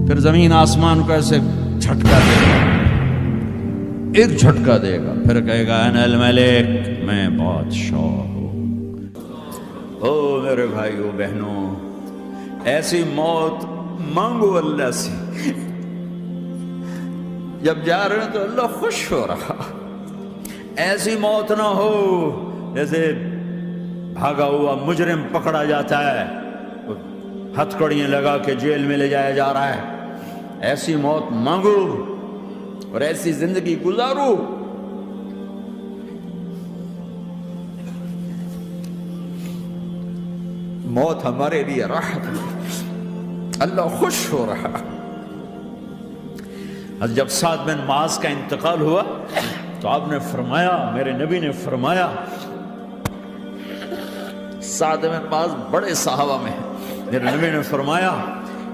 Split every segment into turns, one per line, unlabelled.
پھر زمین آسمان کو ایسے جھٹکا دے گا، ایک جھٹکا دے گا، پھر کہے گا انا الملک، میں بادشاہ ہوں۔ او میرے بھائیو بہنوں، ایسی موت مانگو اللہ سے، جب جا رہے ہیں تو اللہ خوش ہو رہا۔ ایسی موت نہ ہو جیسے بھاگا ہوا مجرم پکڑا جاتا ہے، ہتھکڑیاں لگا کے جیل میں لے جایا جا رہا ہے۔ ایسی موت مانگو اور ایسی زندگی گزارو۔ موت ہمارے لیے راحت ہے، اللہ خوش ہو رہا۔ جب سعد بن معاذ کا انتقال ہوا تو آپ نے فرمایا، میرے نبی نے فرمایا، سعد بن معاذ بڑے صحابہ میں ہیں، میرے نبی نے فرمایا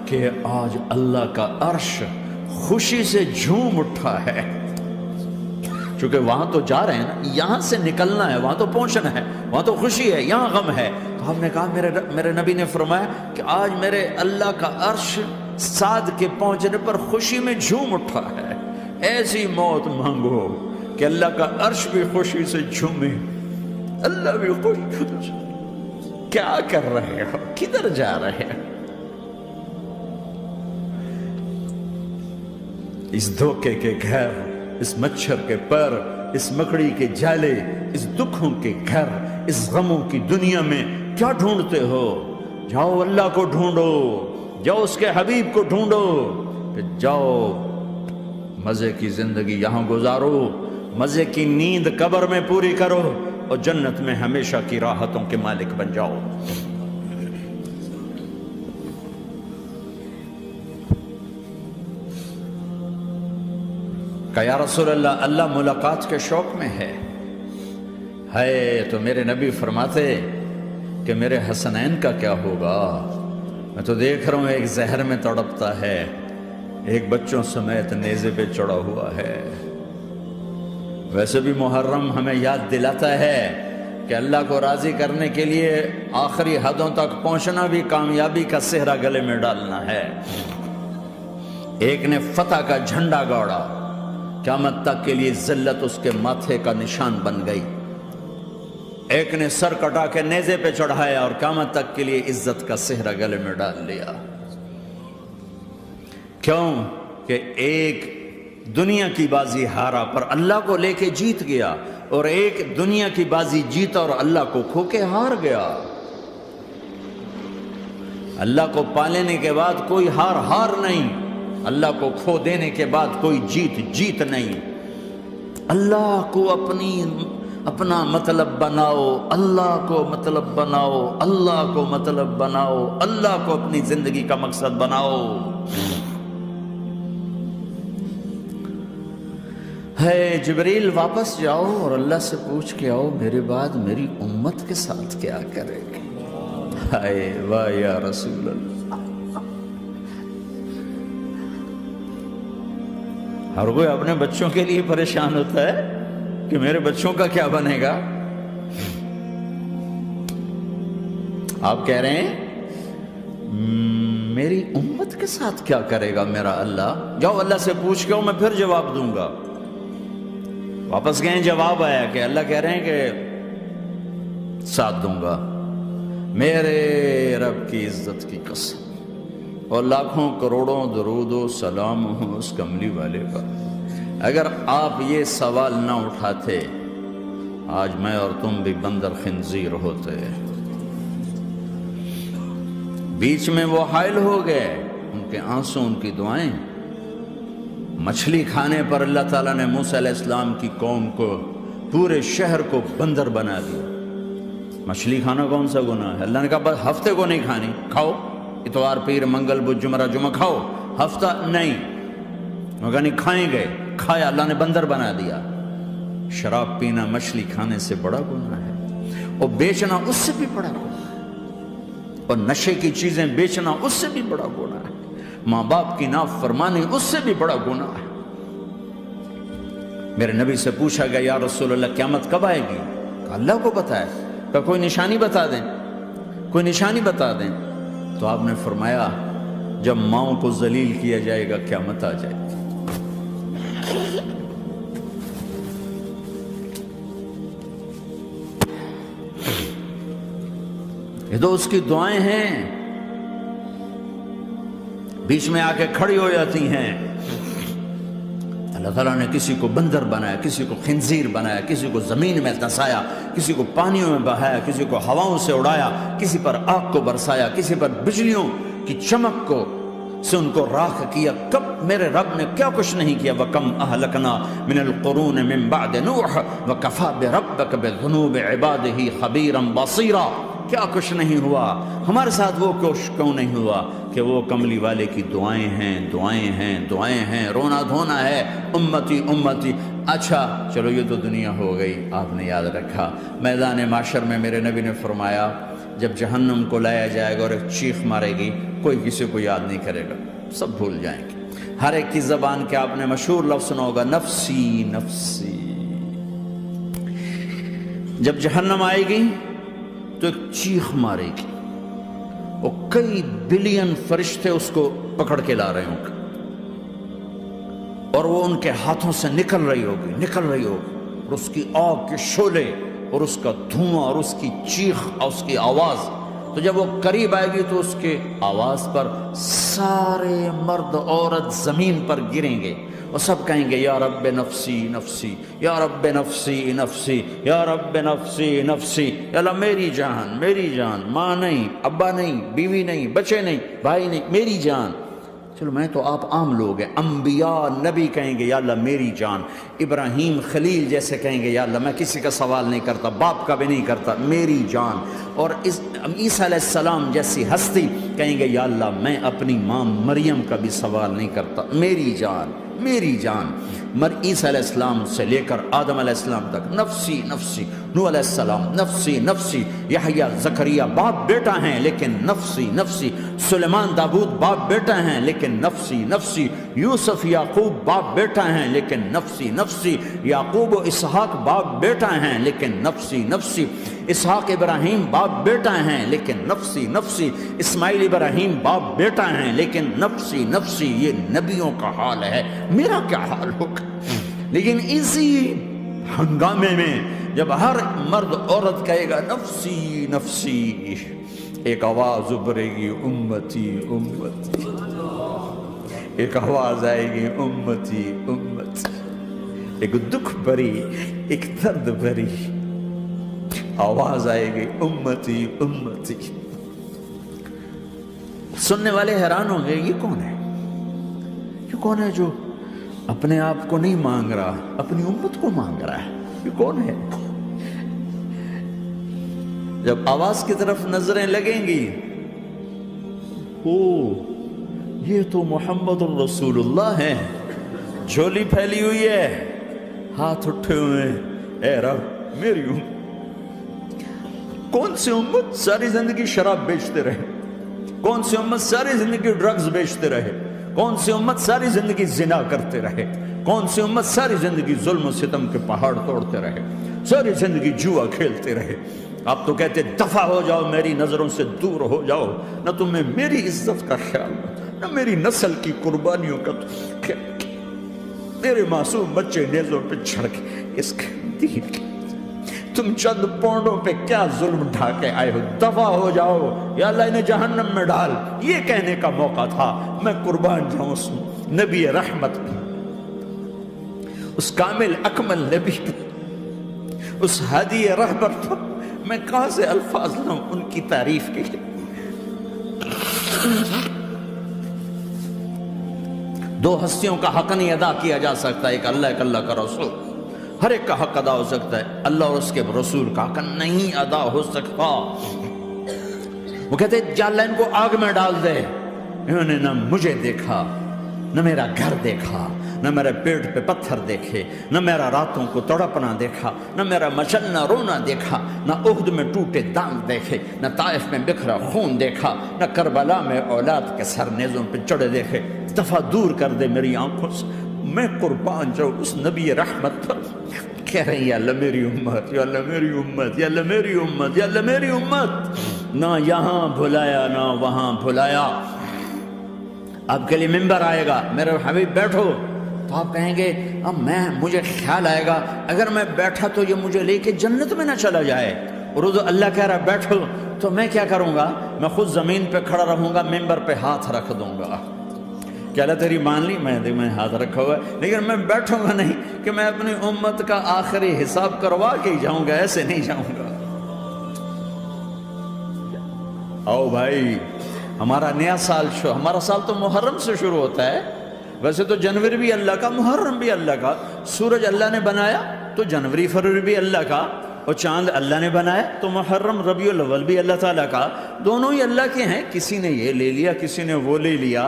کہ آج اللہ کا عرش خوشی سے جھوم اٹھا ہے، چونکہ وہاں تو جا رہے ہیں نا، یہاں سے نکلنا ہے، وہاں تو پہنچنا ہے، وہاں تو خوشی ہے، یہاں غم ہے۔ تو آپ نے کہا، میرے نبی نے فرمایا کہ آج میرے اللہ کا عرش سعد کے پہنچنے پر خوشی میں جھوم اٹھا ہے۔ ایسی موت مانگو کہ اللہ کا عرش بھی خوشی سے جھومے، اللہ بھی خوش۔ کیا کر رہے ہو؟ کدھر جا رہے ہو؟ اس دھوکے کے گھر، اس مچھر کے پر، اس مکڑی کے جالے، اس دکھوں کے گھر، اس غموں کی دنیا میں کیا ڈھونڈتے ہو؟ جاؤ اللہ کو ڈھونڈو، جاؤ اس کے حبیب کو ڈھونڈو، پھر جاؤ مزے کی زندگی یہاں گزارو، مزے کی نیند قبر میں پوری کرو، اور جنت میں ہمیشہ کی راحتوں کے مالک بن جاؤ۔ کہ یا رسول اللہ، اللہ ملاقات کے شوق میں ہے۔ تو میرے نبی فرماتے کہ میرے حسنین کا کیا ہوگا؟ میں تو دیکھ رہا ہوں ایک زہر میں تڑپتا ہے، ایک بچوں سمیت نیزے پہ چڑھا ہوا ہے۔ ویسے بھی محرم ہمیں یاد دلاتا ہے کہ اللہ کو راضی کرنے کے لیے آخری حدوں تک پہنچنا بھی کامیابی کا صحرا گلے میں ڈالنا ہے۔ ایک نے فتح کا جھنڈا گاڑا، قیامت تک کے لیے ذلت اس کے ماتھے کا نشان بن گئی۔ ایک نے سر کٹا کے نیزے پہ چڑھایا اور قیامت تک کے لیے عزت کا صحرا گلے میں ڈال لیا۔ کیوں کہ ایک دنیا کی بازی ہارا پر اللہ کو لے کے جیت گیا، اور ایک دنیا کی بازی جیتا اور اللہ کو کھو کے ہار گیا۔ اللہ کو پانے کے بعد کوئی ہار نہیں، اللہ کو کھو دینے کے بعد کوئی جیت نہیں۔ اللہ کو اپنا مطلب بناؤ، اللہ کو مطلب بناؤ، اللہ کو مطلب بناؤ، اللہ کو اپنی زندگی کا مقصد بناؤ۔ جبریل واپس جاؤ اور اللہ سے پوچھ کے آؤ، میرے بعد میری امت کے ساتھ کیا کرے گی؟ واہ یا رسول اللہ۔ ہر کوئی اپنے بچوں کے لیے پریشان ہوتا ہے کہ میرے بچوں کا کیا بنے گا۔ آپ کہہ رہے ہیں میری امت کے ساتھ کیا کرے گا میرا اللہ؟ جاؤ اللہ سے پوچھ کے میں پھر جواب دوں گا۔ واپس گئے، جواب آیا کہ اللہ کہہ رہے ہیں کہ ساتھ دوں گا، میرے رب کی عزت کی قسم، اور لاکھوں کروڑوں درود و سلام ہوں اس کملی والے کا۔ اگر آپ یہ سوال نہ اٹھاتے، آج میں اور تم بھی بندر خنزیر ہوتے۔ بیچ میں وہ حائل ہو گئے، ان کے آنسو، ان کی دعائیں۔ مچھلی کھانے پر اللہ تعالیٰ نے موسیٰ علیہ السلام کی قوم کو، پورے شہر کو بندر بنا دیا۔ مچھلی کھانا کون سا گناہ ہے؟ اللہ نے کہا بس ہفتے کو نہیں کھانی، کھاؤ، اتوار پیر منگل بدھ جمعہ جمعہ کھاؤ، ہفتہ نہیں۔ مگر نہیں کھائیں گے، کھایا، اللہ نے بندر بنا دیا۔ شراب پینا مچھلی کھانے سے بڑا گناہ ہے، اور بیچنا اس سے بھی بڑا گناہ ہے، اور نشے کی چیزیں بیچنا اس سے بھی بڑا گناہ ہے، ماں باپ کی نافرمانی اس سے بھی بڑا گناہ ہے۔ میرے نبی سے پوچھا گیا یا رسول اللہ قیامت کب آئے گی؟ کہا اللہ کو پتہ ہے۔ کہا کوئی نشانی بتا دیں، کوئی نشانی بتا دیں۔ تو آپ نے فرمایا جب ماؤں کو ذلیل کیا جائے گا قیامت آ جائے گی۔ یہ تو اس کی دعائیں ہیں، بیچ میں آ کے کھڑی ہو جاتی ہیں۔ اللہ تعالیٰ نے کسی کو بندر بنایا، کسی کو خنزیر بنایا، کسی کو زمین میں دھسایا، کسی کو پانیوں میں بہایا، کسی کو ہواؤں سے اڑایا، کسی پر آگ کو برسایا، کسی پر بجلیوں کی چمک کو سے ان کو راکھ کیا۔ کب میرے رب نے کیا کچھ نہیں کیا۔ وَكَمْ أَهْلَكْنَا مِنَ الْقُرُونِ مِن بَعْدِ نُوحٍ وَكَفَىٰ بِرَبِّكَ بِذُنُوبِ عِبَادِهِ خَبِيرًا بَصِيرًا۔ کیا کچھ نہیں ہوا ہمارے ساتھ، وہ کچھ کیوں نہیں ہوا کہ وہ کملی والے کی دعائیں ہیں، دعائیں ہیں، دعائیں ہیں، رونا دھونا ہے، امتی امتی۔ اچھا چلو یہ تو دنیا ہو گئی، آپ نے یاد رکھا میدان معاشر میں میرے نبی نے فرمایا جب جہنم کو لایا جائے گا اور ایک چیخ مارے گی، کوئی کسی کو یاد نہیں کرے گا، سب بھول جائیں گے۔ ہر ایک کی زبان کے آپ نے مشہور لفظ سنا ہوگا، نفسی نفسی۔ جب جہنم آئے گی تو ایک چیخ مارے گی، اور کئی بلین فرشتے اس کو پکڑ کے لا رہے ہوں گے، اور وہ ان کے ہاتھوں سے نکل رہی ہوگی، اور اس کی آگ کے شعلے اور اس کا دھواں اور اس کی چیخ اور اس کی آواز۔ تو جب وہ قریب آئے گی تو اس کے آواز پر سارے مرد عورت زمین پر گریں گے اور سب کہیں گے یا رب نفسی نفسی، یا رب نفسی نفسی، یا رب نفسی نفسی۔ یا اللہ میری جان، میری جان، ماں نہیں، ابا نہیں، بیوی نہیں، بچے نہیں، بھائی نہیں، میری جان۔ چلو میں تو آپ عام لوگ ہیں، انبیاء نبی کہیں گے یا اللہ میری جان، ابراہیم خلیل جیسے کہیں گے یا اللہ میں کسی کا سوال نہیں کرتا، باپ کا بھی نہیں کرتا، میری جان۔ اور عیسیٰ علیہ السلام جیسی ہستی کہیں گے یا اللہ میں اپنی ماں مریم کا بھی سوال نہیں کرتا، میری جان، میری جان۔ عیسیٰ علیہ السلام سے لے کر آدم علیہ السلام تک نفسی نفسی، نوح علیہ السلام نفسی نفسی، یحییٰ زکریا باپ بیٹا ہیں لیکن نفسی نفسی، سلیمان داؤد باپ بیٹا ہیں لیکن نفسی نفسی، یوسف یعقوب باپ بیٹا ہیں لیکن نفسی نفسی، یعقوب و اسحاق باپ بیٹا ہیں لیکن نفسی نفسی، اسحاق ابراہیم باپ بیٹا ہیں لیکن نفسی نفسی، اسماعیل ابراہیم باپ بیٹا ہیں لیکن نفسی نفسی۔ یہ نبیوں کا حال ہے، میرا کیا حال ہوگا؟ لیکن اسی ہنگامے میں جب ہر مرد عورت کہے گا نفسی نفسی، ایک آواز ابھرے گی امتی امتی، ایک آواز آئے گی امتی امتی، ایک دکھ بھری، ایک درد بھری آواز آئے گی امتی امتی۔ سننے والے حیران ہوں گے یہ کون ہے، یہ کون ہے جو اپنے آپ کو نہیں مانگ رہا، اپنی امت کو مانگ رہا ہے، یہ کون ہے؟ جب آواز کی طرف نظریں لگیں گی، او یہ تو محمد الرسول اللہ ہے، جھولی پھیلی ہوئی ہے، ہاتھ اٹھے ہوئے ہیں، اے رب میری امت۔ کون سی امت ساری زندگی شراب بیچتے رہے، کون سی امت ساری زندگی ڈرگز بیچتے رہے، کون سی امت ساری زندگی زنا کرتے رہے، کون سی امت ساری زندگی ظلم و ستم کے پہاڑ توڑتے رہے، ساری زندگی جوا کھیلتے رہے۔ آپ تو کہتے دفع ہو جاؤ، میری نظروں سے دور ہو جاؤ، نہ تمہیں میری عزت کا خیال، نہ میری نسل کی قربانیوں کا خیال، میرے معصوم بچے نیزوں پہ چڑھ کے اس کے دین کے تم چند پونڈوں پہ کیا ظلم ڈھا کے آئے ہو، دفع ہو جاؤ، یا اللہ انہیں جہنم میں ڈال۔ یہ کہنے کا موقع تھا، میں قربان جاؤں اس نبی رحمت پہ، اس کامل اکمل نبی پہ، اس ہادی رہبر پر۔ میں کہاں سے الفاظ لاؤں ان کی تعریف کے لیے؟ دو ہستیوں کا حق نہیں ادا کیا جا سکتا، ایک اللہ، ایک اللہ کا رسول۔ ہر ایک کا حق ادا ہو سکتا ہے، اللہ اور اس کے رسول کا حق نہیں ادا ہو سکتا۔ وہ کہتے ہیں جا اللہ ان کو آگ میں ڈال دے۔ انہوں نے نہ مجھے دیکھا، نہ میرا گھر دیکھا، نہ میرے پیٹ پہ پتھر دیکھے، نہ میرا راتوں کو تڑپنا دیکھا، نہ میرا مچلنا رونا دیکھا، نہ احد میں ٹوٹے دانت دیکھے، نہ طائف میں بکھرا خون دیکھا، نہ کربلا میں اولاد کے سر نیزوں پہ چڑھے دیکھے۔ دفعہ دور کر دے میری آنکھوں سے، میں قربان جاؤں اس نبی رحمت پر۔ کہہ رہے ہیں یا اللہ میری امت، یا اللہ میری امت، یا اللہ میری امت، یا اللہ میری امت۔ نہ یہاں بھلایا نہ وہاں بھلایا، آپ کے لیے ممبر آئے گا، میرے حبیب بیٹھو، تو آپ کہیں گے اب مجھے خیال آئے گا اگر میں بیٹھا تو یہ مجھے لے کے جنت میں نہ چلا جائے، اور اللہ کہہ رہا بیٹھو، تو میں کیا کروں گا؟ میں خود زمین پہ کھڑا رہوں گا، ممبر پہ ہاتھ رکھ دوں گا کہ اللہ تیری مان لی، میں ہاتھ رکھا ہوا ہے، لیکن میں بیٹھوں گا نہیں کہ میں اپنی امت کا آخری حساب کروا کے ہی جاؤں گا، ایسے نہیں جاؤں گا۔ آؤ بھائی، ہمارا نیا سال ہمارا سال تو محرم سے شروع ہوتا ہے، ویسے تو جنوری بھی اللہ کا، محرم بھی اللہ کا، سورج اللہ نے بنایا تو جنوری فروری بھی اللہ کا، اور چاند اللہ نے بنایا تو محرم ربیع الاول بھی اللہ تعالیٰ کا، دونوں ہی اللہ کے ہیں، کسی نے یہ لے لیا کسی نے وہ لے لیا۔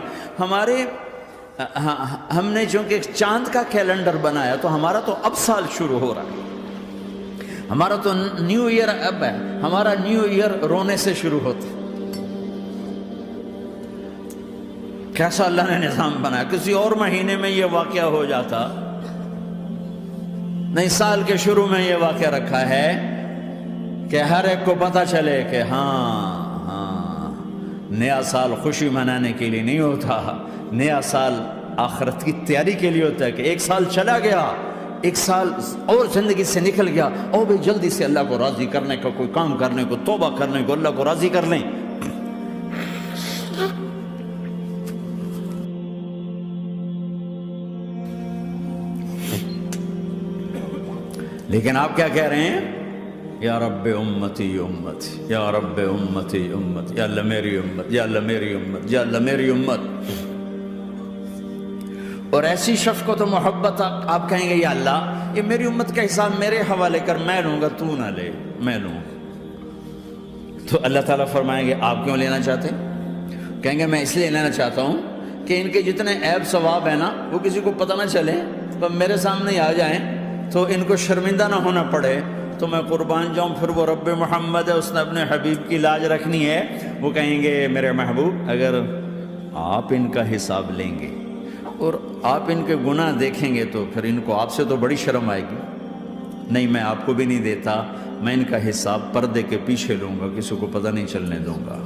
ہم نے چونکہ چاند کا کیلنڈر بنایا تو ہمارا تو اب سال شروع ہو رہا ہے، ہمارا تو نیو ایئر اب ہے، ہمارا نیو ایئر رونے سے شروع ہوتا ہے۔ کیسا اللہ نے نظام بنایا، کسی اور مہینے میں یہ واقعہ ہو جاتا، نہیں، سال کے شروع میں یہ واقعہ رکھا ہے کہ ہر ایک کو پتہ چلے کہ ہاں نیا سال خوشی منانے کے لیے نہیں ہوتا، نیا سال آخرت کی تیاری کے لیے ہوتا ہے، کہ ایک سال چلا گیا، ایک سال اور زندگی سے نکل گیا، اور بھی جلدی سے اللہ کو راضی کرنے کا کوئی کام کرنے کو، توبہ کرنے کو، اللہ کو راضی کر لیں۔ لیکن آپ کیا کہہ رہے ہیں؟ یا رب امتی امتی، یا رب امتی امتی، یا اللہ میری امت، یا اللہ میری امت، یا اللہ میری امت۔ اور ایسی شفقت و محبت آپ کہیں گے یا اللہ یہ میری امت کا حساب میرے حوالے کر، میں لوں گا، تو نہ لے، میں لوں۔ تو اللہ تعالیٰ فرمائیں گے آپ کیوں لینا چاہتے؟ کہیں گے میں اس لیے لینا چاہتا ہوں کہ ان کے جتنے عیب ثواب ہیں نا وہ کسی کو پتہ نہ چلے، تو میرے سامنے آ جائیں تو ان کو شرمندہ نہ ہونا پڑے، تو میں قربان جاؤں۔ پھر وہ رب محمد ہے، اس نے اپنے حبیب کی لاج رکھنی ہے، وہ کہیں گے میرے محبوب اگر آپ ان کا حساب لیں گے اور آپ ان کے گناہ دیکھیں گے تو پھر ان کو آپ سے تو بڑی شرم آئے گی، نہیں میں آپ کو بھی نہیں دیتا، میں ان کا حساب پردے کے پیچھے لوں گا، کسی کو پتہ نہیں چلنے دوں گا۔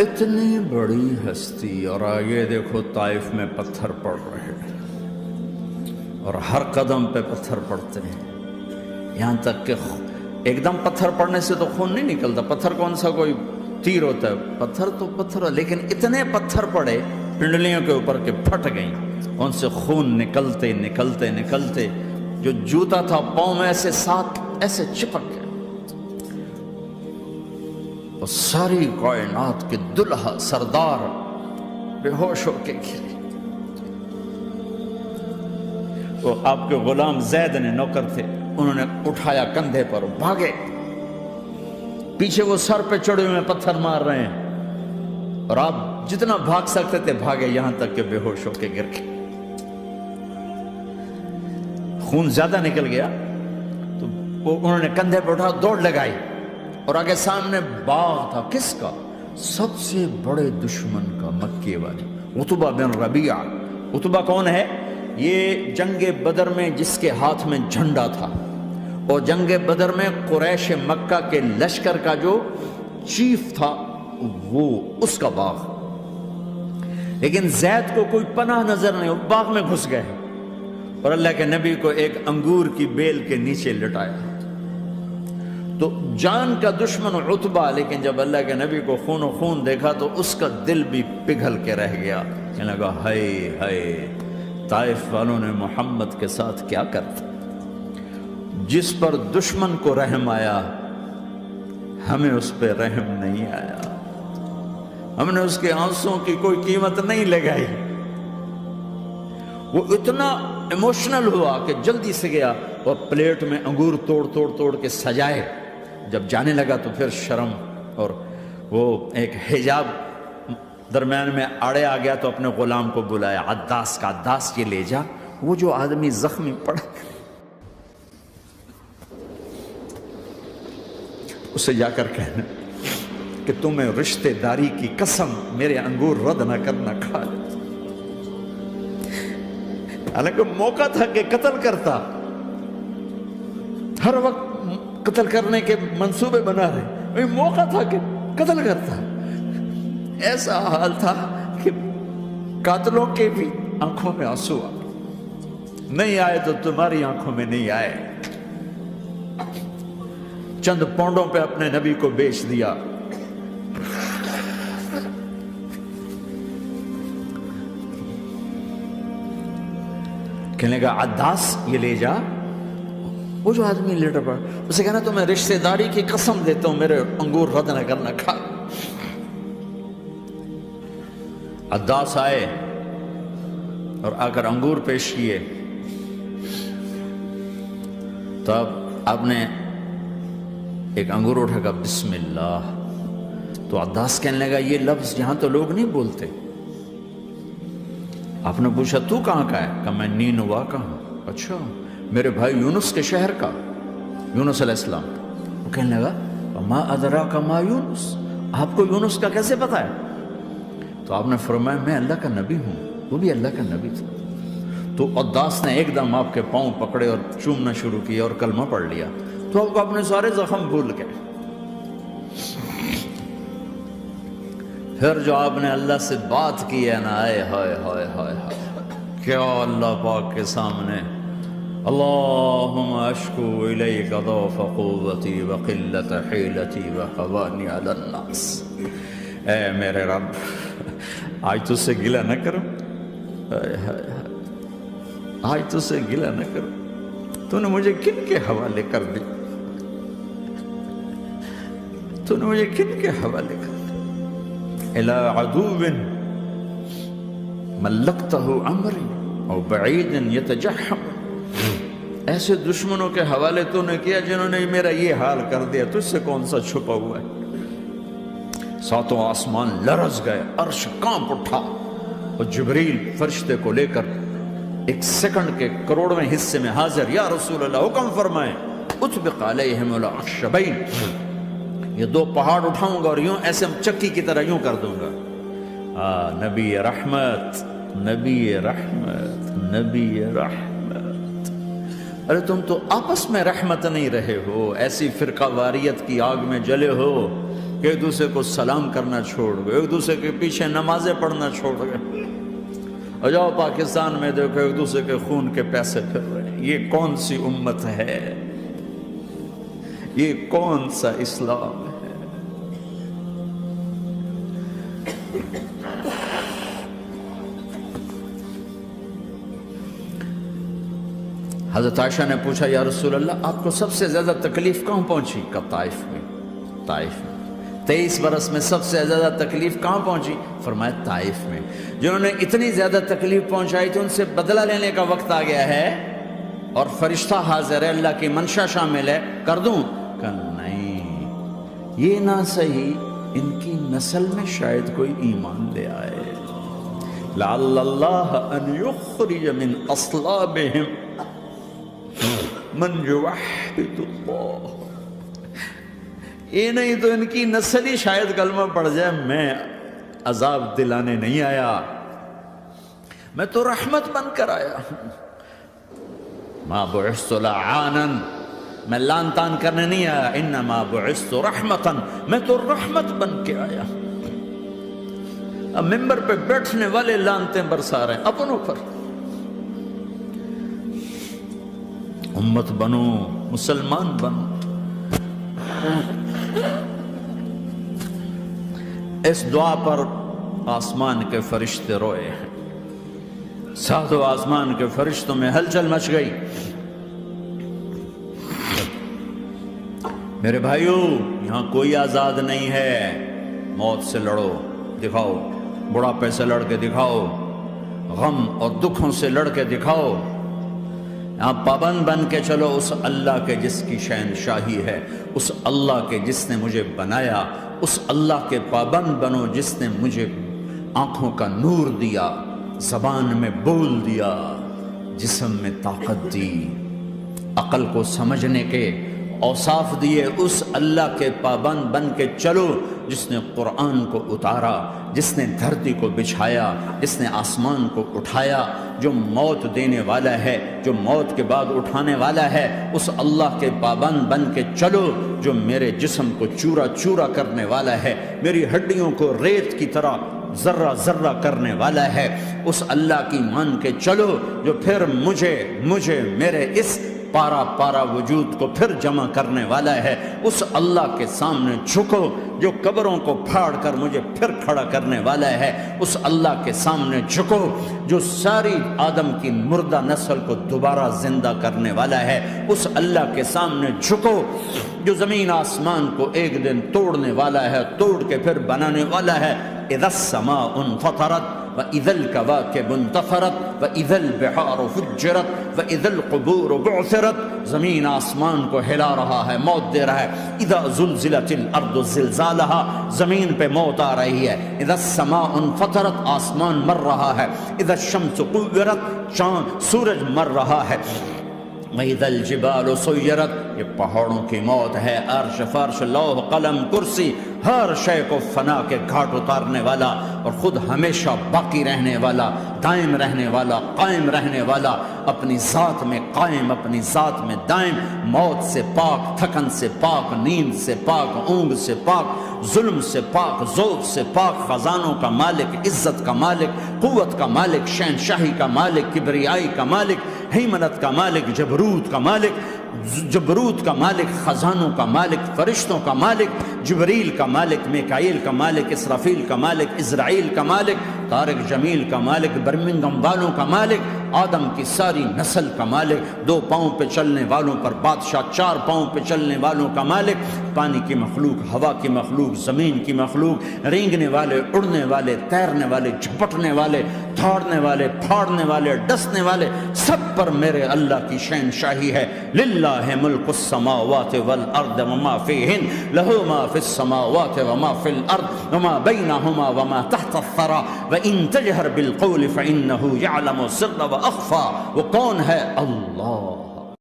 اتنی بڑی ہستی، اور آگے دیکھو طائف میں پتھر پڑ رہے ہیں، اور ہر قدم پہ پتھر پڑتے ہیں، یہاں تک کہ ایک دم پتھر پڑنے سے تو خون نہیں نکلتا، پتھر کون سا کوئی تیر ہوتا ہے، پتھر تو پتھر، لیکن اتنے پتھر پڑے پنڈلیوں کے اوپر کہ پھٹ گئیں، ان سے خون نکلتے نکلتے نکلتے جو جوتا تھا پاؤں میں ایسے ساتھ ایسے چپک گئے، اور ساری کائنات کے دلہا سردار بے ہوش ہو کے گرے۔ وہ آپ کے غلام زید نے نوکر تھے، انہوں نے اٹھایا کندھے پر، بھاگے، پیچھے وہ سر پہ چڑھے ہوئے پتھر مار رہے ہیں، اور آپ جتنا بھاگ سکتے تھے بھاگے، یہاں تک کہ بے ہوش ہو کے گر گئے۔ خون زیادہ نکل گیا تو انہوں نے کندھے پہ اٹھا دوڑ لگائی، اور آگے سامنے باغ تھا، کس کا؟ سب سے بڑے دشمن کا، مکے والے عتبہ بن ربیعہ۔ عتبہ کون ہے؟ یہ جنگ بدر میں جس کے ہاتھ میں جھنڈا تھا، اور جنگ بدر میں قریش مکہ کے لشکر کا جو چیف تھا وہ اس کا باغ۔ لیکن زید کو کوئی پناہ نظر نہیں، وہ باغ میں گھس گئے، اور اللہ کے نبی کو ایک انگور کی بیل کے نیچے لٹایا۔ تو جان کا دشمن عتبہ، لیکن جب اللہ کے نبی کو خون و خون دیکھا تو اس کا دل بھی پگھل کے رہ گیا، کہنے لگا ہائے ہائے، طائف والوں نے محمد کے ساتھ کیا کرتا۔ جس پر دشمن کو رحم آیا ہمیں اس پہ رحم نہیں آیا، ہم نے اس کے آنسوں کی کوئی قیمت نہیں لگائی۔ وہ اتنا ایموشنل ہوا کہ جلدی سے گیا اور پلیٹ میں انگور توڑ توڑ توڑ کے سجائے، جب جانے لگا تو پھر شرم اور وہ ایک حجاب درمیان میں آڑے آ گیا، تو اپنے غلام کو بلایا، عداس کا، عداس یہ لے جا وہ جو آدمی زخمی پڑا، اسے جا کر کہنا کہ تمہیں رشتہ داری کی قسم میرے انگور رد نہ کرنا، کھا لے۔ حالانکہ موقع تھا کہ قتل کرتا، ہر وقت قتل کرنے کے منصوبے بنا رہے، موقع تھا کہ قتل کرتا۔ ایسا حال تھا کہ قاتلوں کے بھی آنکھوں میں آنسو آ نہیں آئے تو تمہاری آنکھوں میں نہیں آئے۔ چند پونڈوں پہ اپنے نبی کو بیچ دیا۔ کہنے کا عداس یہ لے جا۔ وہ جو آدمی لیٹر پڑا اسے کہنا تو میں رشتہ داری کی قسم دیتا ہوں میرے انگور رد نہ کرنا، کھا۔ عداس آئے اور آ کر انگور پیش کیے، تو اب آپ نے ایک انگور اٹھا کر بسم اللہ، تو عداس کہنے لگا یہ لفظ یہاں تو لوگ نہیں بولتے۔ آپ نے پوچھا تو کہاں کا ہے؟ کہا میں نینوا کا ہوں۔ اچھا، میرے بھائی یونس کے شہر کا، یونس علیہ السلام۔ وہ کہنے لگا ما ادراک ما یونس، آپ کو یونس کا کیسے پتا ہے؟ تو آپ نے فرمایا میں اللہ کا نبی ہوں، وہ بھی اللہ کا نبی تھا۔ تو عداس نے ایک دم آپ کے پاؤں پکڑے اور چومنا شروع کیا اور کلمہ پڑھ لیا، تو آپ کو اپنے سارے زخم بھول گئے۔ پھر جو آپ نے اللہ سے بات کی ہے نا، آئے ہائے ہائے ہائے ہائے، کیا اللہ پاک کے سامنے اللہم اشکو الیک ضعف قوتی وقلت حیلتی وحوانی علی الناس۔ اے میرے رب، آج تجھ سے گلہ نہ کروں، آج تجھ سے گلہ نہ کروں، تو نے مجھے کن کے حوالے کر دی، تو نے مجھے کن کے حوالے کر دی؟ الی عدو ملکتہ عمری او بعید یتجحم، ایسے دشمنوں کے حوالے تو نے کیا جنہوں نے میرا یہ حال کر دیا، تجھ سے کون سا چھپا ہوا ہے؟ ساتوں آسمان لرز گئے، عرش کانپ اٹھا، اور جبریل فرشتے کو لے کر ایک سیکنڈ کے کروڑویں حصے میں حاضر، یا رسول اللہ حکم فرمائیں اطبق علیہم الاخشبین، یہ دو پہاڑ اٹھاؤں گا اور یوں ایسے چکی کی طرح یوں کر دوں گا۔ نبی رحمت، نبی رحمت، نبی رحمت۔ ارے تم تو آپس میں رحمت نہیں رہے ہو، ایسی فرقہ واریت کی آگ میں جلے ہو کہ ایک دوسرے کو سلام کرنا چھوڑ گئے، ایک دوسرے کے پیچھے نمازیں پڑھنا چھوڑ گئے۔ اور جاؤ پاکستان میں دیکھو ایک دوسرے کے خون کے پیسے پھر رہے ہیں۔ یہ کون سی امت ہے؟ یہ کون سا اسلام ہے؟ حضرت عائشہ نے پوچھا یا رسول اللہ آپ کو سب سے زیادہ تکلیف کہاں پہنچی؟ کہا طائف میں، طائف میں۔ 23 برس میں سب سے زیادہ تکلیف کہاں پہنچی؟ فرمایا طائف میں۔ جنہوں نے اتنی زیادہ تکلیف پہنچائی تھی ان سے بدلہ لینے کا وقت آ گیا ہے، اور فرشتہ حاضر ہے، اللہ کی منشا شامل ہے، کر دوں؟ کہ نہیں، یہ نہ صحیح، ان کی نسل میں شاید کوئی ایمان لے آئے، لعل اللہ ان یخرج من اصلابہم من یوحد اللہ۔ یہ نہیں تو ان کی نسل ہی شاید کلمہ پڑھ جائے۔ میں عذاب دلانے نہیں آیا، میں تو رحمت بن کر آیا ہوں۔ ما بعثت لعانا، میں لان تان کرنے نہیں آیا، انما بعثت رحمتا، میں تو رحمت بن کے آیا۔ اب ممبر پہ بیٹھنے والے لانتیں برسا رہے ہیں اپنوں پر۔ امت بنو، مسلمان بنو۔ اس دعا پر آسمان کے فرشتے روئے ہیں، ساتوں آسمان کے فرشتوں میں ہلچل مچ گئی۔ میرے بھائیو، یہاں کوئی آزاد نہیں ہے۔ موت سے لڑو، دکھاؤ، بڑھاپے سے لڑ کے دکھاؤ، غم اور دکھوں سے لڑ کے دکھاؤ۔ یہاں پابند بن کے چلو اس اللہ کے جس کی شہنشاہی ہے، اس اللہ کے جس نے مجھے بنایا، اس اللہ کے پابند بنو جس نے مجھے آنکھوں کا نور دیا، زبان میں بول دیا، جسم میں طاقت دی، عقل کو سمجھنے کے اوصاف دیے۔ اس اللہ کے پابند بن کے چلو جس نے قرآن کو اتارا، جس نے دھرتی کو بچھایا، جس نے آسمان کو اٹھایا، جو موت دینے والا ہے، جو موت کے بعد اٹھانے والا ہے، اس اللہ کے پابند بن کے چلو جو میرے جسم کو چورا چورا کرنے والا ہے، میری ہڈیوں کو ریت کی طرح ذرہ ذرہ کرنے والا ہے، اس اللہ کی مان کے چلو جو پھر مجھے میرے اس پارا پارا وجود کو پھر جمع کرنے والا ہے، اس اللہ کے سامنے جھکو جو قبروں کو پھاڑ کر مجھے پھر کھڑا کرنے والا ہے، اس اللہ کے سامنے جھکو جو ساری آدم کی مردہ نسل کو دوبارہ زندہ کرنے والا ہے، اس اللہ کے سامنے جھکو جو زمین آسمان کو ایک دن توڑنے والا ہے، توڑ کے پھر بنانے والا ہے۔ اذا السماء انفطرت وَإِذَا الْكَوَاكِبُ انتَثَرَتْ وَإِذَا الْبِحَارُ فُجِّرَتْ وَإِذَا الْقُبُورُ بُعْثِرَتْ، زمین آسمان کو ہلا رہا ہے، موت دے رہا ہے۔ اذا زلزلت الارض زلزالها، زمین پہ موت آ رہی ہے۔ اذا السماء انفطرت، آسمان مر رہا ہے۔ اذا الشمس كُوِّرَتْ، چاند سورج مر رہا ہے۔ وَإِذَا الْجِبَالُ سُيِّرَتْ، یہ پہاڑوں کی موت ہے۔ عرش فرش لوح قلم کرسی ہر شے کو فنا کے گھاٹ اتارنے والا اور خود ہمیشہ باقی رہنے والا، دائم رہنے والا، قائم رہنے والا، اپنی ذات میں قائم، اپنی ذات میں دائم، موت سے پاک، تھکن سے پاک، نیند سے پاک، اونگ سے پاک، ظلم سے پاک، ذوق سے پاک، خزانوں کا مالک، عزت کا مالک، قوت کا مالک، شہنشاہی کا مالک، کبریائی کا مالک، ہیمنت کا مالک، جبروت کا مالک، خزانوں کا مالک، فرشتوں کا مالک، جبریل کا مالک، میکائیل کا مالک، اسرافیل کا مالک، اسرائیل کا مالک، طارق جمیل کا مالک، برمنگم والوں کا مالک، آدم کی ساری نسل کا مالک، 2 پاؤں پہ چلنے والوں پر بادشاہ، 4 پاؤں پہ چلنے والوں کا مالک، پانی کی مخلوق، ہوا کی مخلوق، زمین کی مخلوق، رینگنے والے، اڑنے والے، تیرنے والے، جھپٹنے والے، دھاڑنے والے، پھاڑنے والے، ڈسنے والے، سب پر میرے اللہ کی شہنشاہی ہے۔ للہ ملک السماوات والارض وما فیہن، لہ ما فی السماوات وما فی الارض وما بینہما وما تحت الثری وان تجہر بالقول فانہ یعلم السر واخفی۔ وہ کون ہے؟ اللہ۔